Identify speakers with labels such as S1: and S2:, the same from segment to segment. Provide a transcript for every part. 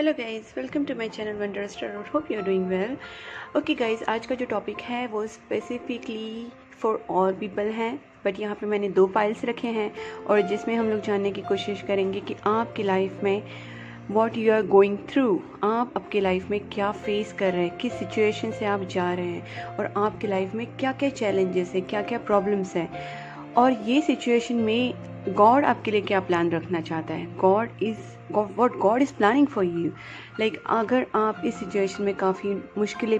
S1: Hello guys, welcome to my channel wonder star. Hope you are doing well. Okay guys, आज का जो topic है वो specifically for all people है, but यहाँ पे मैंने 2 फाइल्स रखे हैं और जिसमें हम लोग जानने की कोशिश करेंगे कि आपकी लाइफ में what you are going through, आप आपके लाइफ में क्या फेस कर रहे हैं, किस सिचुएशन से आप जा रहे हैं और आपकी लाइफ में क्या क्या चैलेंजेस हैं, क्या क्या प्रॉब्लम्स हैं और ये सिचुएशन में गॉड आपके लिए क्या प्लान रखना चाहता है। What God is planning for you. Like अगर आप इस सिचुएशन में काफ़ी मुश्किलें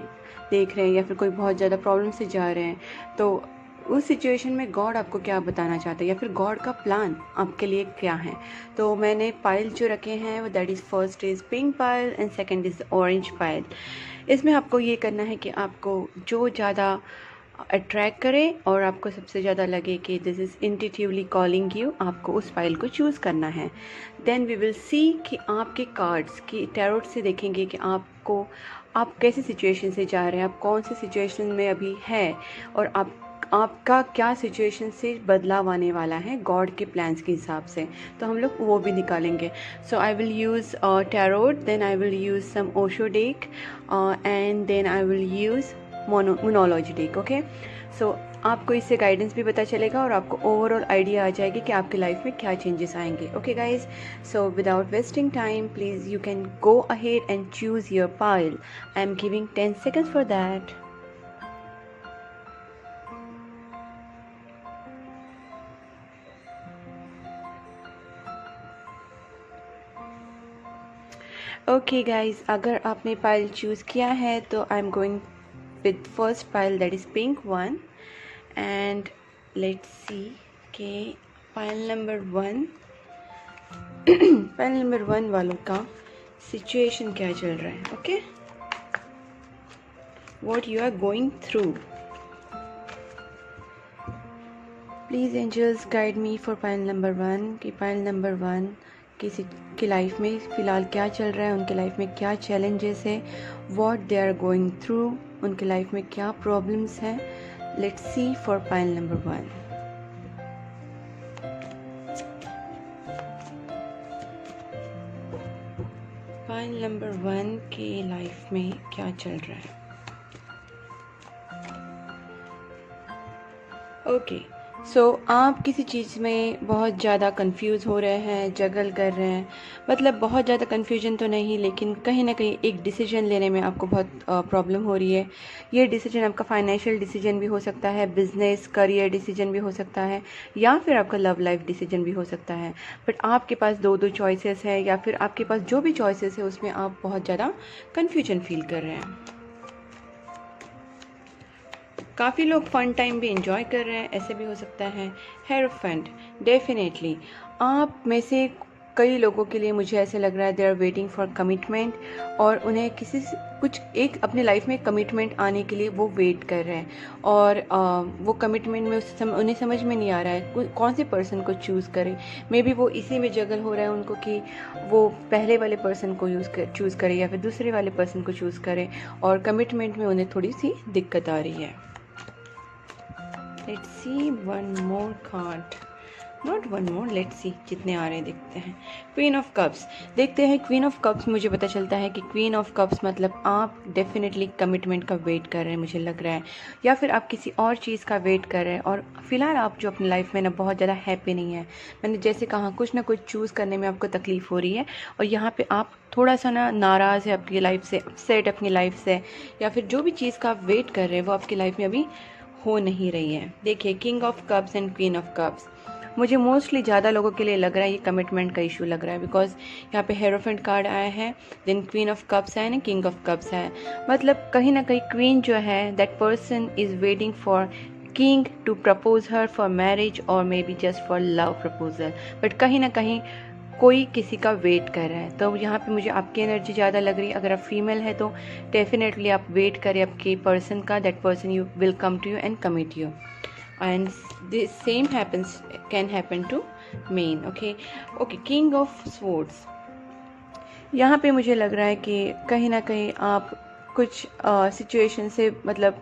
S1: देख रहे हैं या फिर कोई बहुत ज़्यादा प्रॉब्लम से जा रहे हैं, तो उस सिचुएशन में गॉड आपको क्या बताना चाहता है या फिर गॉड का प्लान आपके लिए क्या है। तो मैंने पाइल जो रखे हैं वो that is first is pink pile and second is orange pile. इसमें आपको ये करना है कि आपको जो ज़्यादा अट्रैक्ट करें और आपको सबसे ज़्यादा लगे कि this is intuitively calling you, आपको उस फाइल को चूज़ करना है। देन वी विल सी कि आपके कार्ड्स की टैरोट से देखेंगे कि आप कैसे सिचुएशन से जा रहे हैं, आप कौन से सिचुएशन में अभी है और आपका क्या सिचुएशन से बदलाव आने वाला है गॉड के प्लान्स के हिसाब से। तो हम लोग वो भी निकालेंगे। So I will use tarot, then I will use some Osho deck and then I will use monology deck. Okay, so आपको इससे गाइडेंस भी पता चलेगा और आपको ओवरऑल आइडिया आ जाएगी कि आपकी लाइफ में क्या चेंजेस आएंगे। Okay guys, so without wasting time please you can go ahead and choose your pile. I am giving 10 seconds for that. Okay guys, अगर आपने पाइल चूज़ किया है तो I am going with first pile, that is pink one, and let's see के pile number 1 pile number 1 वालों का situation क्या चल रहा है। Okay, what you are going through, please angels guide me for pile number 1 कि pile number 1 किसी की लाइफ में फ़िलहाल क्या चल रहा है, उनके लाइफ में क्या चैलेंजेस है, what they are going through, उनके लाइफ में क्या प्रॉब्लम्स हैं। Let's see for pile number 1। Pile number 1 के लाइफ में क्या चल रहा है। ओके, सो आप किसी चीज़ में बहुत ज़्यादा कंफ्यूज हो रहे हैं, जगल कर रहे हैं, मतलब बहुत ज़्यादा कंफ्यूजन तो नहीं, लेकिन कहीं ना कहीं एक डिसीजन लेने में आपको बहुत प्रॉब्लम हो रही है। ये डिसीजन आपका फाइनेंशियल डिसीजन भी हो सकता है, बिजनेस करियर डिसीजन भी हो सकता है, या फिर आपका लव लाइफ डिसीजन भी हो सकता है। बट आपके पास दो चॉइसेस है या फिर आपके पास जो भी चॉइसेस है उसमें आप बहुत ज़्यादा कन्फ्यूजन फील कर रहे हैं। काफ़ी लोग फन टाइम भी इंजॉय कर रहे हैं, ऐसे भी हो सकता है। हेरोफेंट, डेफिनेटली आप में से कई लोगों के लिए मुझे ऐसे लग रहा है they are waiting for commitment और उन्हें किसी से कुछ एक अपने लाइफ में कमिटमेंट आने के लिए वो वेट कर रहे हैं और वो कमिटमेंट में उन्हें समझ में नहीं आ रहा है कौन से पर्सन को चूज़ करें। मे बी वो इसी में जगल हो रहा है उनको कि वो पहले वाले पर्सन को चूज़ करें या फिर दूसरे वाले पर्सन को चूज़ करें और कमिटमेंट में उन्हें थोड़ी सी दिक्कत आ रही है। Let's see one more card, not one more, let's see जितने आ रहे हैं देखते हैं। क्वीन ऑफ कप्स, देखते हैं क्वीन ऑफ कप्स। मुझे पता चलता है कि क्वीन ऑफ कप्स मतलब आप डेफिनेटली कमिटमेंट का वेट कर रहे हैं, मुझे लग रहा है, या फिर आप किसी और चीज़ का वेट कर रहे हैं और फिलहाल आप जो अपनी लाइफ में ना बहुत ज़्यादा हैप्पी नहीं है। मैंने जैसे कहा कुछ ना कुछ चूज़ करने में आपको तकलीफ़ हो रही है और यहाँ पे आप थोड़ा सा ना नाराज़ है अपनी लाइफ से, अपसेट अपनी लाइफ से, या फिर जो भी चीज़ का आप वेट कर रहे हैं वो आपकी लाइफ में अभी हो नहीं रही है। देखिए king of cups and queen of cups, मुझे मोस्टली ज़्यादा लोगों के लिए लग रहा है ये कमिटमेंट का इशू लग रहा है, बिकॉज यहाँ पे हेरोफेंट कार्ड आया है, देन क्वीन ऑफ कप्स है ना, किंग ऑफ कप्स है। मतलब कहीं ना कहीं क्वीन जो है that person is waiting for king to propose her for marriage और maybe just for love proposal, but कहीं ना कहीं कोई किसी का वेट कर रहा है। तो यहाँ पे मुझे आपकी एनर्जी ज़्यादा लग रही है। अगर आप फीमेल है तो डेफिनेटली आप वेट करें आपके पर्सन का, that person you will come to you and commit you, and this same happens can happen to men. Okay, king of swords, यहाँ पे मुझे लग रहा है कि कहीं ना कहीं आप कुछ सिचुएशन से, मतलब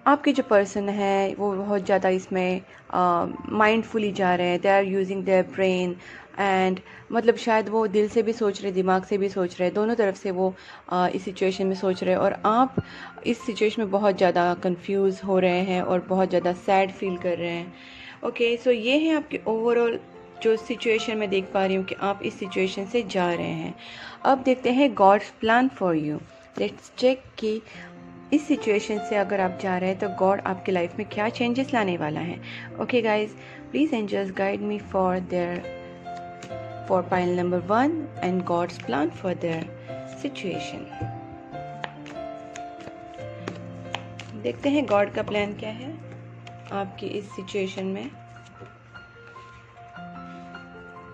S1: आपके जो पर्सन है वो बहुत ज़्यादा इसमें माइंडफुली जा रहे हैं, they are using their brain, and मतलब शायद वो दिल से भी सोच रहे, दिमाग से भी सोच रहे, दोनों तरफ से वो इस सिचुएशन में सोच रहे हैं, और आप इस सिचुएशन में बहुत ज़्यादा कंफ्यूज हो रहे हैं और बहुत ज़्यादा सैड फील कर रहे हैं। ओके, सो ये है आपकी ओवरऑल जो सिचुएशन मैं देख पा रही हूँ कि आप इस सिचुएशन से जा रहे हैं। अब देखते हैं God's plan for you. Let's check कि इस सिचुएशन से अगर आप जा रहे हैं तो गॉड आपकी लाइफ में क्या चेंजेस लाने वाला है। Okay guys, please angels guide me for pile number 1 and God's plan for their situation. देखते हैं गॉड का प्लान क्या है आपकी इस सिचुएशन में।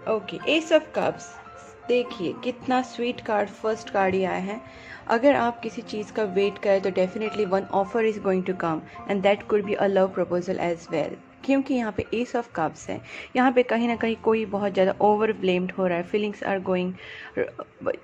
S1: ओके, एस ऑफ कप्स, देखिए कितना स्वीट कार्ड, फर्स्ट कार्ड ही आया है। अगर आप किसी चीज़ का वेट करें तो definitely one offer is going to come and that could be a love proposal as well, क्योंकि यहाँ पे एस ऑफ कप्स है। यहाँ पे कहीं ना कहीं कोई बहुत ज़्यादा ओवर ब्लेम्ड हो रहा है, feelings are going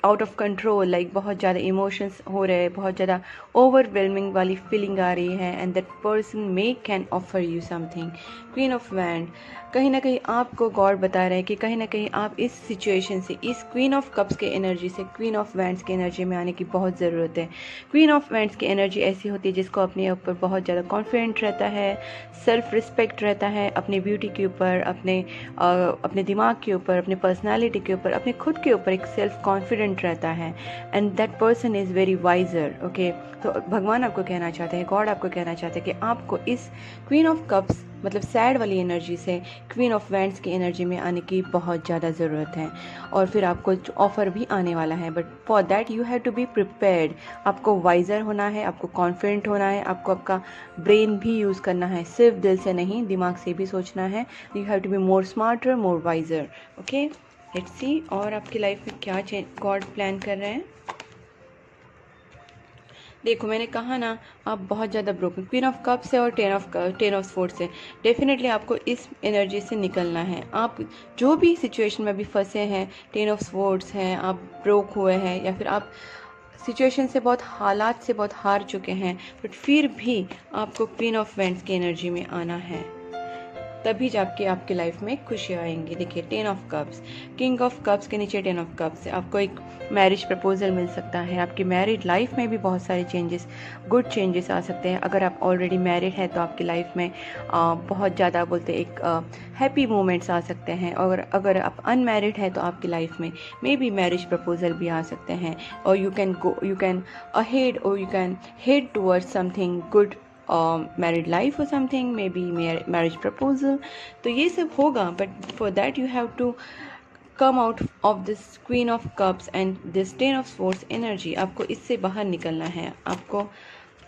S1: out of control, like बहुत ज़्यादा इमोशंस हो रहे हैं, बहुत ज़्यादा ओवरवेलमिंग वाली फीलिंग आ रही है and that person may can offer you something. Queen of wand, कहीं ना कहीं आपको गॉड बता रहे हैं कि कहीं ना कहीं आप इस सिचुएशन से, इस क्वीन ऑफ कप्स के एनर्जी से क्वीन ऑफ वैंड्स की एनर्जी में आने की बहुत ज़रूरत है। क्वीन ऑफ वैंड्स की एनर्जी ऐसी होती है जिसको अपने ऊपर बहुत ज़्यादा कॉन्फिडेंट रहता है, सेल्फ रिस्पेक्ट रहता है, अपनी ब्यूटी के ऊपर, अपने दिमाग के ऊपर, अपने पर्सनालिटी के ऊपर, अपने खुद के ऊपर एक सेल्फ कॉन्फिडेंट रहता है and that person is very wiser. Okay, तो भगवान आपको कहना चाहते हैं, गॉड आपको कहना चाहते हैं कि आपको इस क्वीन ऑफ कप्स मतलब सैड वाली एनर्जी से क्वीन ऑफ वैंड्स की एनर्जी में आने की बहुत ज़्यादा ज़रूरत है, और फिर आपको ऑफ़र भी आने वाला है। But for that you have to be prepared. आपको वाइजर होना है, आपको कॉन्फिडेंट होना है, आपको आपका ब्रेन भी यूज़ करना है, सिर्फ दिल से नहीं, दिमाग से भी सोचना है। You have to be more smarter, more wiser. Okay, let's see और आपकी लाइफ में क्या गॉड प्लान कर रहे हैं। देखो, मैंने कहा ना, आप बहुत ज़्यादा ब्रोकन, क्वीन ऑफ कप्स है और टेन ऑफ स्वॉर्ड्स है। डेफिनेटली आपको इस एनर्जी से निकलना है। आप जो भी सिचुएशन में अभी फंसे हैं, टेन ऑफ स्वॉर्ड्स हैं, आप ब्रोक हुए हैं, या फिर आप सिचुएशन से बहुत, हालात से बहुत हार चुके हैं, बट फिर भी आपको क्वीन ऑफ वैंड्स की एनर्जी में आना है, तभी जाके आपकी लाइफ में खुशी आएंगी। देखिए, ten of cups, king of cups के नीचे टेन ऑफ कप्स है। आपको एक मैरिज प्रपोजल मिल सकता है। आपकी मैरिड लाइफ में भी बहुत सारे चेंजेस, गुड चेंजेस आ सकते हैं। अगर आप ऑलरेडी मैरिड हैं तो आपकी लाइफ में बहुत ज़्यादा बोलते एक हैप्पी मोमेंट्स आ सकते हैं, और अगर आप अनमैरिड हैं तो आपकी लाइफ में मे बी मैरिज प्रपोजल भी आ सकते हैं, और यू कैन अहेड और you can head towards something good, married life और something, maybe marriage proposal. तो ये सब होगा, but for that you have to come out of this queen of cups and this ten of swords energy. आपको इससे बाहर निकलना है, आपको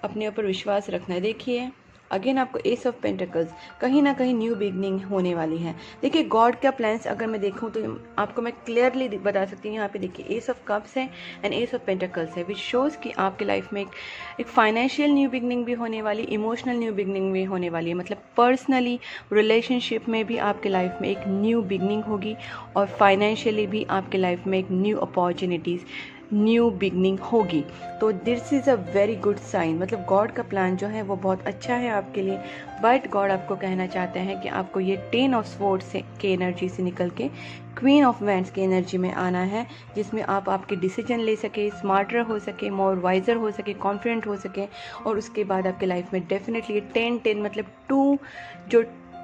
S1: अपने ऊपर विश्वास रखना है। देखिए, अगेन आपको एस ऑफ पेंटिकल्स, कहीं ना कहीं न्यू बिगनिंग होने वाली है। देखिए, गॉड का प्लान्स अगर मैं देखूं तो आपको मैं क्लियरली बता सकती हूँ। यहाँ पे देखिए, एस ऑफ कप्स है एंड एस ऑफ पेंटिकल्स है, विच शोज़ कि आपकी लाइफ में एक फाइनेंशियल न्यू बिगनिंग भी होने वाली, इमोशनल न्यू बिगनिंग भी होने वाली है। मतलब पर्सनली रिलेशनशिप में भी आपकी लाइफ में एक न्यू बिगनिंग होगी, और फाइनेंशियली भी आपकी लाइफ में एक न्यू अपॉर्चुनिटीज़, न्यू बिगनिंग होगी। तो this is a very good sign. मतलब गॉड का प्लान जो है वो बहुत अच्छा है आपके लिए, बट गॉड आपको कहना चाहते हैं कि आपको ये टेन ऑफ स्वॉर्ड्स से के एनर्जी से निकल के क्वीन ऑफ वैंड्स की एनर्जी में आना है, जिसमें आप आपके डिसीजन ले सके, स्मार्टर हो सके, मोर वाइजर हो सके, कॉन्फिडेंट हो सके, और उसके बाद आपके लाइफ में डेफिनेटली 10-10 मतलब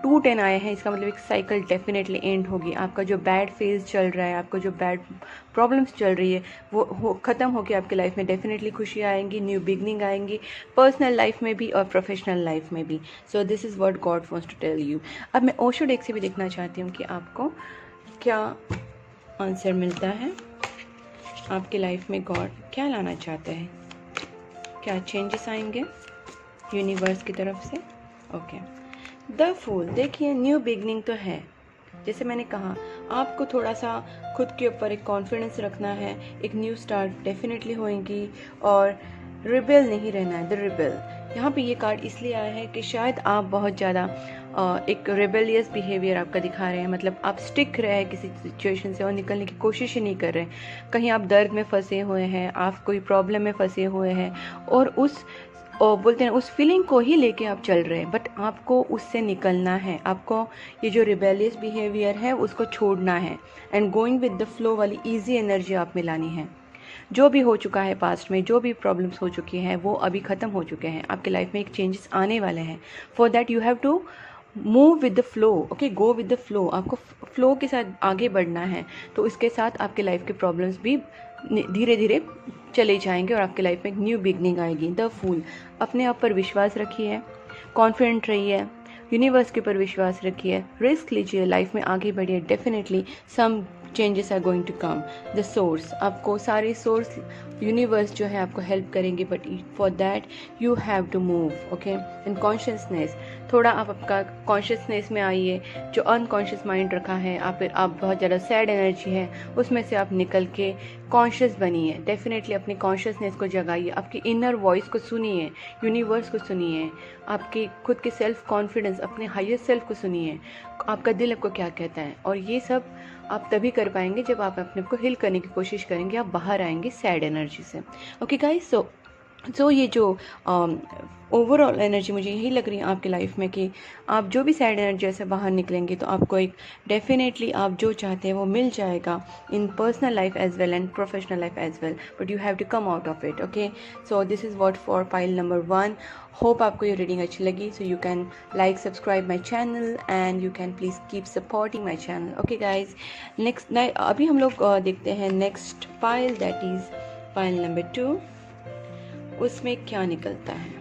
S1: 2-10 आए हैं, इसका मतलब एक साइकिल डेफिनेटली एंड होगी। आपका जो बैड फेज चल रहा है, आपको जो बैड प्रॉब्लम्स चल रही है, वो ख़त्म होकर आपकी लाइफ में डेफिनेटली खुशी आएंगी, न्यू बिगनिंग आएंगी, पर्सनल लाइफ में भी और प्रोफेशनल लाइफ में भी। So this is what God wants to tell you. अब मैं ओशो डेक से भी देखना चाहती हूँ कि आपको क्या आंसर मिलता है। आपकी लाइफ में गॉड क्या लाना चाहते हैं, क्या चेंजेस आएंगे यूनिवर्स की तरफ से। ओके, द फूल, देखिए न्यू बिगनिंग तो है। जैसे मैंने कहा, आपको थोड़ा सा खुद के ऊपर एक कॉन्फिडेंस रखना है, एक न्यू स्टार्ट डेफिनेटली होएगी, और रिबेल नहीं रहना है, द रिबेल। यहाँ पे ये कार्ड इसलिए आया है कि शायद आप बहुत ज़्यादा एक रेबेलियस बिहेवियर आपका दिखा रहे हैं। मतलब आप स्टिक रहे हैं किसी सिचुएशन से और निकलने की कोशिश ही नहीं कर रहे। कहीं आप दर्द में फंसे हुए हैं, आप कोई प्रॉब्लम में फंसे हुए हैं, और उस और बोलते हैं उस फीलिंग को ही लेके आप चल रहे हैं, बट आपको उससे निकलना है। आपको ये जो रिबेलियस बिहेवियर है उसको छोड़ना है and going with the flow वाली ईजी एनर्जी आप में लानी है। जो भी हो चुका है पास्ट में, जो भी प्रॉब्लम्स हो चुकी हैं वो अभी ख़त्म हो चुके हैं। आपके लाइफ में एक चेंजेस आने वाले हैं। For that you have to move with the flow, okay, go with the flow. आपको फ्लो के साथ आगे बढ़ना है, तो इसके साथ आपके लाइफ के प्रॉब्लम्स भी धीरे धीरे चले जाएंगे और आपके लाइफ में एक न्यू बिगनिंग आएगी। द फूल, अपने आप पर विश्वास रखिए, कॉन्फिडेंट रहिए, यूनिवर्स के ऊपर विश्वास रखिए, रिस्क लीजिए, लाइफ में आगे बढ़िए। Definitely some changes are going to come. The source, आपको सारे सोर्स यूनिवर्स जो है आपको हेल्प करेंगे, but for that you have to move, okay. And consciousness, थोड़ा आप आपका कॉन्शियसनेस में आइए। जो अनकॉन्शियस माइंड रखा है आप बहुत ज़्यादा सैड एनर्जी है उसमें से आप निकल के कॉन्शियस बनिए। डेफिनेटली अपने कॉन्शियसनेस को जगाइए, आपकी इनर वॉइस को सुनिए, यूनिवर्स को सुनिए, आपके खुद के सेल्फ कॉन्फिडेंस, अपने हाईएस्ट सेल्फ को सुनिए, आपका दिल आपको क्या कहता है। और ये सब आप तभी कर पाएंगे जब आप अपने आप को हील करने की कोशिश करेंगे, आप बाहर आएंगे सैड एनर्जी से। ओके गाइस, सो ये जो ओवरऑल एनर्जी मुझे यही लग रही है आपकी लाइफ में कि आप जो भी सैड एनर्जी से बाहर निकलेंगे तो आपको एक डेफिनेटली आप जो चाहते हैं वो मिल जाएगा in personal life as well and professional life as well, but you have to come out of it, okay. So this is what for pile number 1। Hope आपको ये रीडिंग अच्छी लगी। So you can like, subscribe my channel and you can please keep supporting my channel, okay guys. Next अभी हम लोग देखते हैं next pile, that is pile number 2। उसमें क्या निकलता है,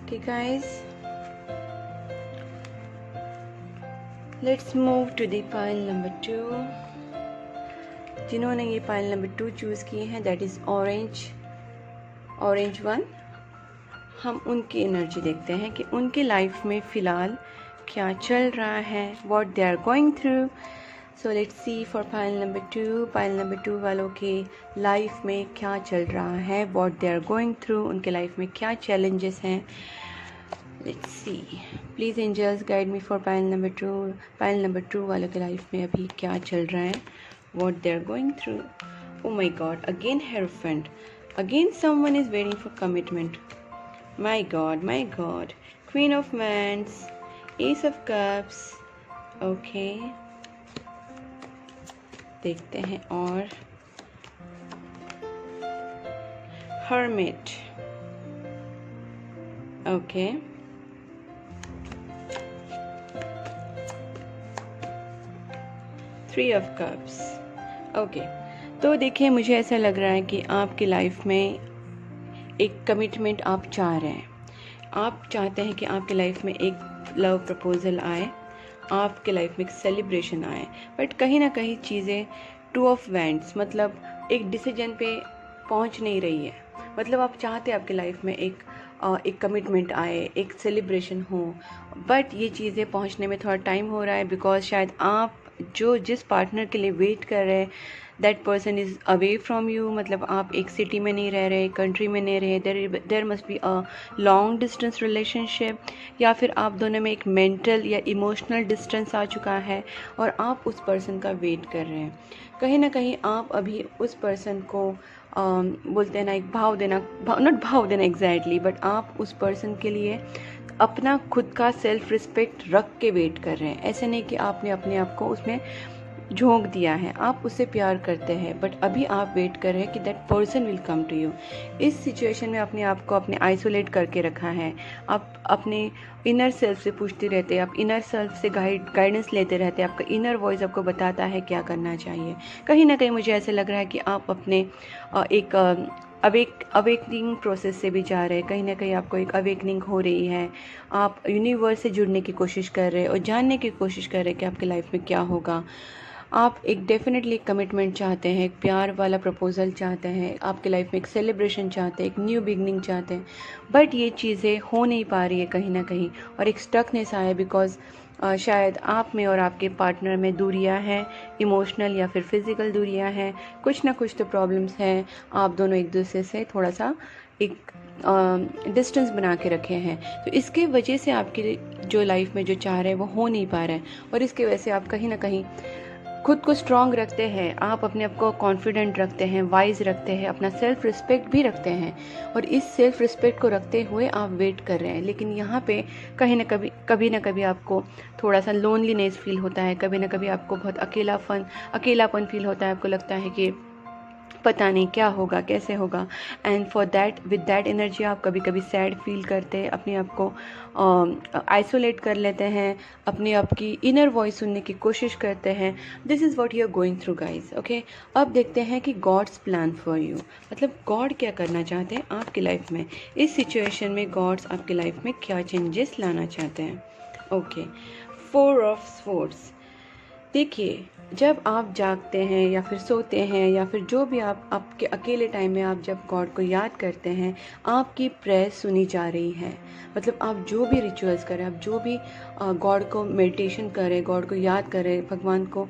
S1: ठीक guys. Let's move to the pile number 2। जिन्होंने ये पाइल नंबर 2 चूज़ किए हैं, दैट इज़ ऑरेंज 1। हम उनकी एनर्जी देखते हैं कि उनके लाइफ में फ़िलहाल क्या चल रहा है, what they are going through. So let's see for pile number 2। Pile number 2 वालों के लाइफ में क्या चल रहा है, what they are going through, उनके लाइफ में क्या चैलेंजेस हैं। Let's see, please angels guide me for pile number 2। Pile number 2 वालों के लाइफ में अभी क्या चल रहा है, what they are going through. Oh my God, again hierophant, again someone is waiting for commitment. My God, queen of wands, ace of cups, okay. देखते हैं और hermit, okay. Three of cups, okay. तो देखिए मुझे ऐसा लग रहा है कि आपकी लाइफ में एक कमिटमेंट आप चाह रहे हैं। आप चाहते हैं कि आपकी लाइफ में एक लव प्रपोजल आए, आपके लाइफ में एक सेलिब्रेशन आए, बट कहीं ना कहीं चीज़ें 2 ऑफ वैंड्स, मतलब एक डिसीजन पे पहुंच नहीं रही है। मतलब आप चाहते हैं आपकी लाइफ में एक कमिटमेंट आए, एक सेलिब्रेशन हो, बट ये चीज़ें पहुंचने में थोड़ा टाइम हो रहा है, बिकॉज शायद आप जिस पार्टनर के लिए वेट कर रहे हैं that person is away from you. मतलब आप एक सिटी में नहीं रह रहे, कंट्री में नहीं रहे, there must be a long distance relationship, या फिर आप दोनों में एक मेंटल या इमोशनल डिस्टेंस आ चुका है और आप उस पर्सन का वेट कर रहे हैं। कहीं ना कहीं आप अभी उस पर्सन को बोलते हैं ना, एक नॉट भाव देना एग्जैक्टली, बट आप उस पर्सन के लिए अपना खुद का सेल्फ रिस्पेक्ट रख के वेट कर रहे हैं। ऐसे नहीं कि आपने अपने आप को उसमें झोंक दिया है, आप उससे प्यार करते हैं, बट अभी आप वेट कर रहे हैं कि that person will come to you. इस सिचुएशन में अपने आप को अपने आइसोलेट करके रखा है। आप अपने इनर सेल्फ से पूछते रहते हैं, आप इनर सेल्फ से गाइडेंस लेते रहते हैं, आपका इनर वॉइस आपको बताता है क्या करना चाहिए। कहीं ना कहीं मुझे ऐसे लग रहा है कि आप अपने एक अवेकनिंग प्रोसेस से भी जा रहे हैं। कहीं ना कहीं आपको एक अवेकनिंग हो रही है, आप यूनिवर्स से जुड़ने की कोशिश कर रहे हैं और जानने की कोशिश कर रहे हैं कि आपकी लाइफ में क्या होगा। आप एक डेफिनेटली कमिटमेंट चाहते हैं, एक प्यार वाला प्रपोजल चाहते हैं, आपके लाइफ में एक सेलिब्रेशन चाहते हैं, एक न्यू बिगनिंग चाहते हैं, बट ये चीज़ें हो नहीं पा रही है कहीं ना कहीं, और एक स्टकनेस आया बिकॉज शायद आप में और आपके पार्टनर में दूरियां हैं, इमोशनल या फिर फिज़िकल दूरियां हैं, कुछ ना कुछ तो प्रॉब्लम्स हैं। आप दोनों एक दूसरे से थोड़ा सा एक डिस्टेंस बना के रखे हैं, तो इसके वजह से आपकी जो लाइफ में जो चाह रहे हैं वो हो नहीं पा रहा है, और इसके वजह से आप कहीं ना कहीं खुद को स्ट्रांग रखते हैं, आप अपने आप को कॉन्फिडेंट रखते हैं, वाइज रखते हैं, अपना सेल्फ रिस्पेक्ट भी रखते हैं, और इस सेल्फ रिस्पेक्ट को रखते हुए आप वेट कर रहे हैं। लेकिन यहाँ पे कहीं ना कभी आपको थोड़ा सा लोनलीनेस फील होता है, कभी ना कभी आपको बहुत अकेलापन फील होता है, आपको लगता है कि पता नहीं क्या होगा, कैसे होगा। And for that, with that energy आप कभी कभी सैड फील करते हैं, अपने आप को आइसोलेट कर लेते हैं, अपने आप की इनर वॉइस सुनने की कोशिश करते हैं। This is what you are going through guys. Okay, अब देखते हैं कि गॉड्स प्लान फॉर यू, मतलब गॉड क्या करना चाहते हैं आपकी लाइफ में। इस सिचुएशन में गॉड्स आपकी लाइफ में क्या चेंजेस लाना चाहते हैं। Okay, 4 of swords. देखिए, जब आप जागते हैं या फिर सोते हैं या फिर जो भी आप आपके अकेले टाइम में आप जब गॉड को याद करते हैं, आपकी प्रेयर सुनी जा रही है। मतलब आप जो भी रिचुअल्स करें, आप जो भी गॉड को मेडिटेशन करें, गॉड को याद करें, भगवान को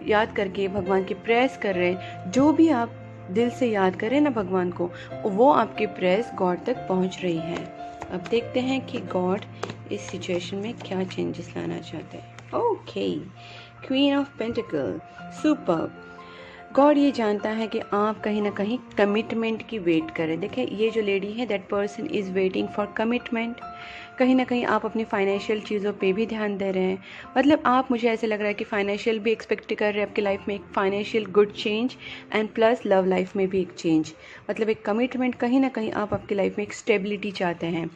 S1: याद करके भगवान की प्रेयर्स कर रहे हैं, जो भी आप दिल से याद करें ना भगवान को, वो आपकी प्रेयर्स गॉड तक पहुंच रही है। अब देखते हैं कि गॉड इस सिचुएशन में क्या चेंजेस लाना चाहते हैं। Okay, queen of pentacle, super. God ये जानता है कि आप कहीं ना कहीं कमिटमेंट की वेट करें। देखिए, ये जो लेडी है, that person is waiting for commitment. कहीं ना कहीं आप अपनी फाइनेंशियल चीज़ों पे भी ध्यान दे रहे हैं। मतलब आप, मुझे ऐसे लग रहा है कि फाइनेंशियल भी एक्सपेक्ट कर रहे हैं आपकी लाइफ में, एक financial good change, and plus love life में भी एक चेंज। मतलब एक कमिटमेंट, कहीं ना कहीं आप आपकी लाइफ में एक स्टेबिलिटी चाहते हैं,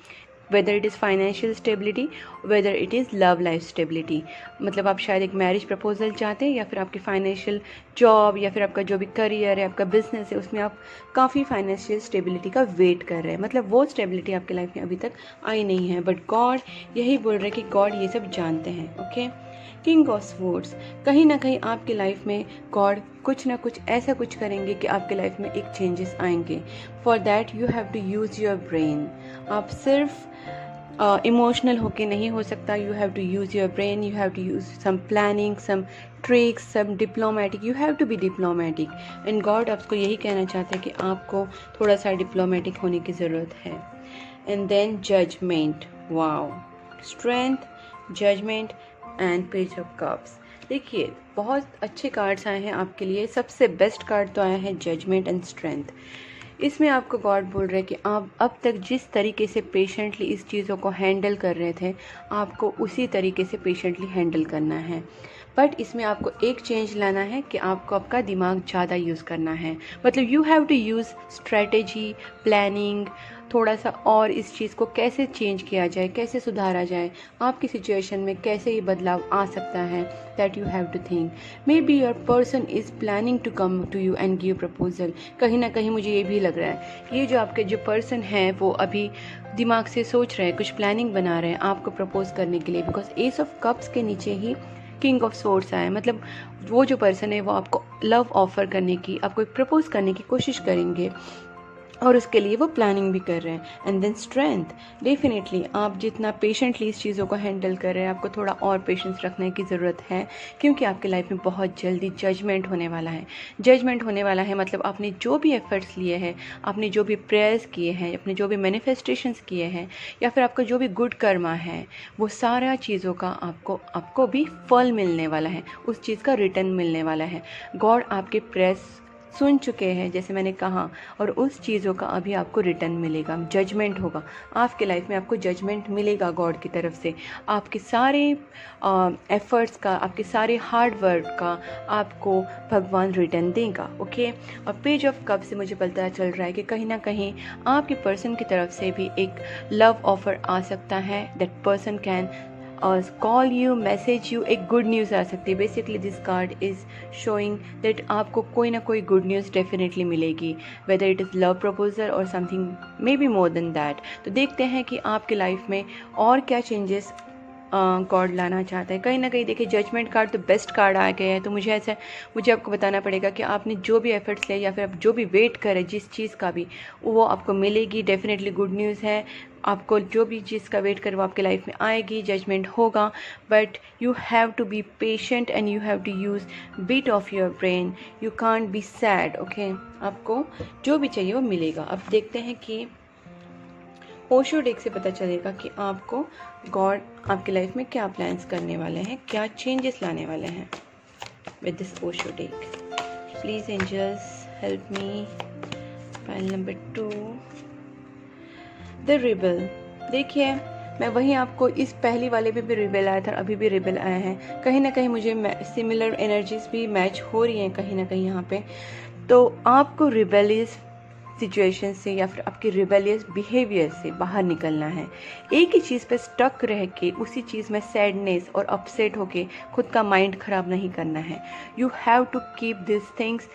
S1: whether it is financial stability, whether it is love life stability। मतलब आप शायद एक मैरिज प्रपोजल चाहते हैं, या फिर आपकी फाइनेंशियल जॉब, या फिर आपका जो भी करियर है, आपका बिजनेस है, उसमें आप काफ़ी फाइनेंशियल स्टेबिलिटी का वेट कर रहे हैं। मतलब वो स्टेबिलिटी आपकी लाइफ में अभी तक आई नहीं है, बट गॉड यही बोल रहे हैं कि गॉड ये सब जानते हैं। Okay, king of swords. कहीं ना कहीं आपकी लाइफ में गॉड कुछ ना कुछ ऐसा कुछ करेंगे कि आपके लाइफ में एक चेंजेस आएंगे। For that you have to use your brain. आप सिर्फ इमोशनल होके नहीं हो सकता, you have to use your brain, you have to use some planning, some tricks, some diplomatic, you have to be diplomatic. And God आपको यही कहना चाहते हैं कि आपको थोड़ा सा डिप्लोमेटिक होने की ज़रूरत है। And then judgement, wow, strength, judgement and page of cups. देखिए, बहुत अच्छे कार्ड्स आए हैं आपके लिए। सबसे बेस्ट कार्ड तो आया है जजमेंट एंड स्ट्रेंथ। इसमें आपको गॉड बोल रहे हैं कि आप अब तक जिस तरीके से पेशेंटली इस चीज़ों को हैंडल कर रहे थे, आपको उसी तरीके से पेशेंटली हैंडल करना है। बट इसमें आपको एक चेंज लाना है कि आपको आपका दिमाग ज़्यादा यूज़ करना है। मतलब you have to use strategy, planning, थोड़ा सा और इस चीज़ को कैसे चेंज किया जाए, कैसे सुधारा जाए, आपकी सिचुएशन में कैसे ये बदलाव आ सकता है, that you have to think. Maybe your person is planning to come to you and give proposal. कहीं ना कहीं मुझे ये भी लग रहा है कि ये जो आपके जो पर्सन है, वो अभी दिमाग से सोच रहे हैं, कुछ प्लानिंग बना रहे हैं आपको प्रपोज करने के लिए। बिकॉज एस ऑफ कप्स के नीचे ही किंग ऑफ स्वॉर्ड्स आया। मतलब वो जो पर्सन है, वो आपको लव ऑफर करने की, आपको प्रपोज करने की कोशिश करेंगे, और उसके लिए वो प्लानिंग भी कर रहे हैं। एंड देन स्ट्रेंथ, डेफिनेटली आप जितना पेशेंटली इस चीज़ों को हैंडल कर रहे हैं, आपको थोड़ा और पेशेंस रखने की ज़रूरत है, क्योंकि आपके लाइफ में बहुत जल्दी जजमेंट होने वाला है। जजमेंट होने वाला है, मतलब आपने जो भी एफर्ट्स लिए हैं, आपने जो भी प्रेयर्स किए हैं, अपने जो भी मैनिफेस्टेशंस किए हैं, या फिर आपका जो भी गुड कर्मा है, वो सारा चीज़ों का आपको भी फल मिलने वाला है, उस चीज़ का रिटर्न मिलने वाला है। गॉड आपके प्रेयर्स सुन चुके हैं, जैसे मैंने कहा, और उस चीज़ों का अभी आपको रिटर्न मिलेगा, जजमेंट होगा आपके लाइफ में, आपको जजमेंट मिलेगा गॉड की तरफ से। आपके सारे एफर्ट्स का, आपके सारे हार्ड वर्क का आपको भगवान रिटर्न देगा। ओके, और पेज ऑफ कप से मुझे पता चल रहा है कि कहीं ना कहीं आपके पर्सन की तरफ से भी एक लव ऑफर आ सकता है। That person can call you, message you, एक गुड न्यूज़ आ सकती है। Basically this card is showing that आपको कोई ना कोई गुड न्यूज़ डेफिनेटली मिलेगी, whether it is love proposal और something maybe more than that. तो देखते हैं कि आपके लाइफ में और क्या चेंजेस गॉड लाना चाहता है। कहीं ना कहीं देखिए, जजमेंट कार्ड तो बेस्ट कार्ड आ गया है। तो मुझे आपको बताना पड़ेगा कि आपने जो भी एफर्ट्स लिए, या फिर आप जो भी वेट करें जिस चीज़ का भी, वो आपको मिलेगी। डेफिनेटली गुड न्यूज़ है, आपको जो भी चीज़ का वेट करें वो आपके लाइफ में आएगी, जजमेंट होगा। But you have to be patient and you have to use bit of your brain, you can't be sad. Okay, आपको जो भी चाहिए वो मिलेगा। अब देखते हैं कि ओशो डेक से पता चलेगा कि आपको गॉड आपकी लाइफ में क्या प्लान्स करने वाले हैं, क्या चेंजेस लाने वाले हैं। with this Osho deck. Please angels help me. Pile number 2, The Rebel. देखिए मैं वहीं आपको इस पहली वाले पे भी रिबेल आया था, अभी भी रिबेल आया है। कहीं ना कहीं मुझे सिमिलर एनर्जीज भी मैच हो रही हैं कहीं ना कहीं यहाँ पे। तो आपको रिबेलियस सिचुएशन से या फिर आपके रिबेलियस बिहेवियर से बाहर निकलना है। एक ही चीज़ पे स्टक रह के उसी चीज़ में सैडनेस और अपसेट होके खुद का माइंड ख़राब नहीं करना है। You have to keep this things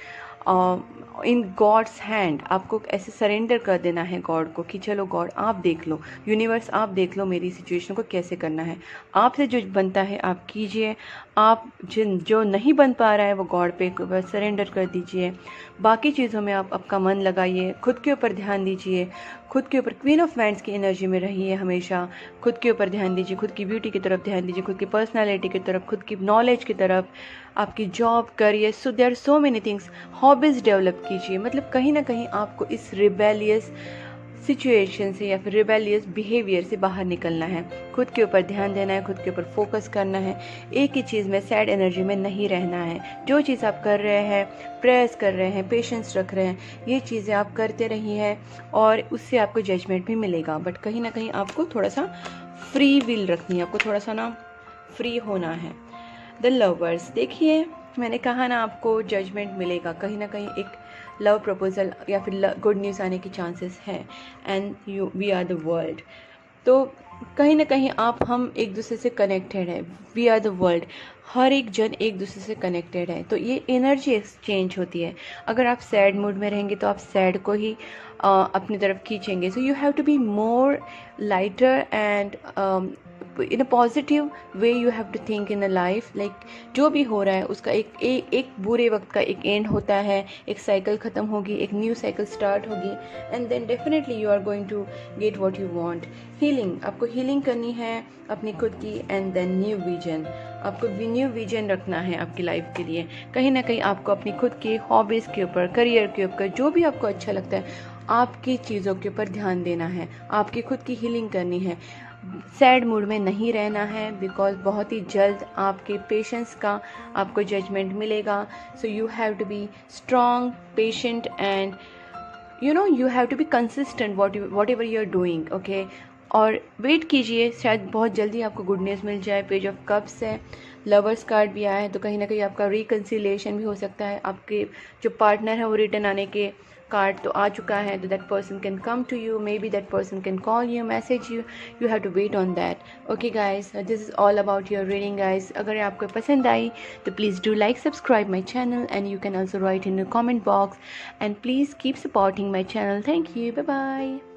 S1: in God's hand. आपको ऐसे सरेंडर कर देना है गॉड को कि चलो गॉड आप देख लो, यूनिवर्स आप देख लो मेरी सिचुएशन को कैसे करना है। आपसे जो बनता है आप कीजिए, आप जो नहीं बन पा रहा है वो गॉड पे सरेंडर कर दीजिए। बाकी चीज़ों में आप आपका मन लगाइए, खुद के ऊपर ध्यान दीजिए, खुद के ऊपर क्वीन ऑफ वांड्स की एनर्जी में रहिए हमेशा। खुद के ऊपर ध्यान दीजिए, खुद की ब्यूटी की तरफ ध्यान दीजिए, खुद की पर्सनालिटी की तरफ, खुद की नॉलेज की तरफ, आपकी job career. So there are so many things. Hobbies develop कीजिए। मतलब कहीं ना कहीं आपको इस रिबेलियस सिचुएशन से या फिर रिबेलियस बिहेवियर से बाहर निकलना है। खुद के ऊपर ध्यान देना है, खुद के ऊपर फोकस करना है। एक ही चीज़ में सैड एनर्जी में नहीं रहना है। जो चीज़ आप कर रहे हैं, प्रेयर्स कर रहे हैं, पेशेंस रख रहे हैं, ये चीज़ें आप करते रहिए और उससे आपको जजमेंट भी मिलेगा। बट कहीं ना कहीं आपको थोड़ा सा फ्री विल रखनी है, आपको थोड़ा सा ना फ्री होना है। द लवर्स, देखिए मैंने कहा ना आपको जजमेंट मिलेगा, कहीं ना कहीं एक लव प्रपोजल या फिर गुड न्यूज़ आने की चांसेस है। And we are the world. तो कहीं ना कहीं हम एक दूसरे से कनेक्टेड है। We are the world. हर एक जन एक दूसरे से कनेक्टेड है। तो ये एनर्जी एक्सचेंज होती है। अगर आप सैड मूड में रहेंगे तो आप सैड को ही अपनी तरफ खींचेंगे। So you have to be more lighter and in a positive way. You have to think in a life like जो भी हो रहा है उसका एक बुरे वक्त का एक एंड होता है। एक साइकिल ख़त्म होगी, एक न्यू साइकिल स्टार्ट होगी and then definitely you are going to get what you want. Healing, आपको हीलिंग करनी है अपनी खुद की एंड देन न्यू विजन। आपको न्यू विजन रखना है आपकी लाइफ के लिए। कहीं ना कहीं आपको अपनी खुद की हॉबीज़ के ऊपर, करियर के ऊपर, जो भी आपको अच्छा लगता है आपकी चीज़ों के ऊपर ध्यान देना है। आपकी खुद की हीलिंग करनी है। सैड मूड में नहीं रहना है बिकॉज बहुत ही जल्द आपके पेशेंस का आपको जजमेंट मिलेगा। So you have to be strong, patient and you have to be consistent whatever you are doing, okay? और वेट कीजिए, शायद बहुत जल्दी आपको गुड न्यूज़ मिल जाए। पेज ऑफ कप्स है, लवर्स कार्ड भी आया है, तो कहीं ना कहीं आपका रिकन्सिलिएशन भी हो सकता है। आपके जो पार्टनर है वो रिटर्न आने के कार्ड तो आ चुका है। तो that person can come to you, maybe that person can call you, message you, you have to wait on that. Okay guys, this is all about your reading guys. अगर आपको पसंद आई तो please do like, subscribe my channel and you can also write in the comment box and please keep supporting my channel. Thank you, bye bye.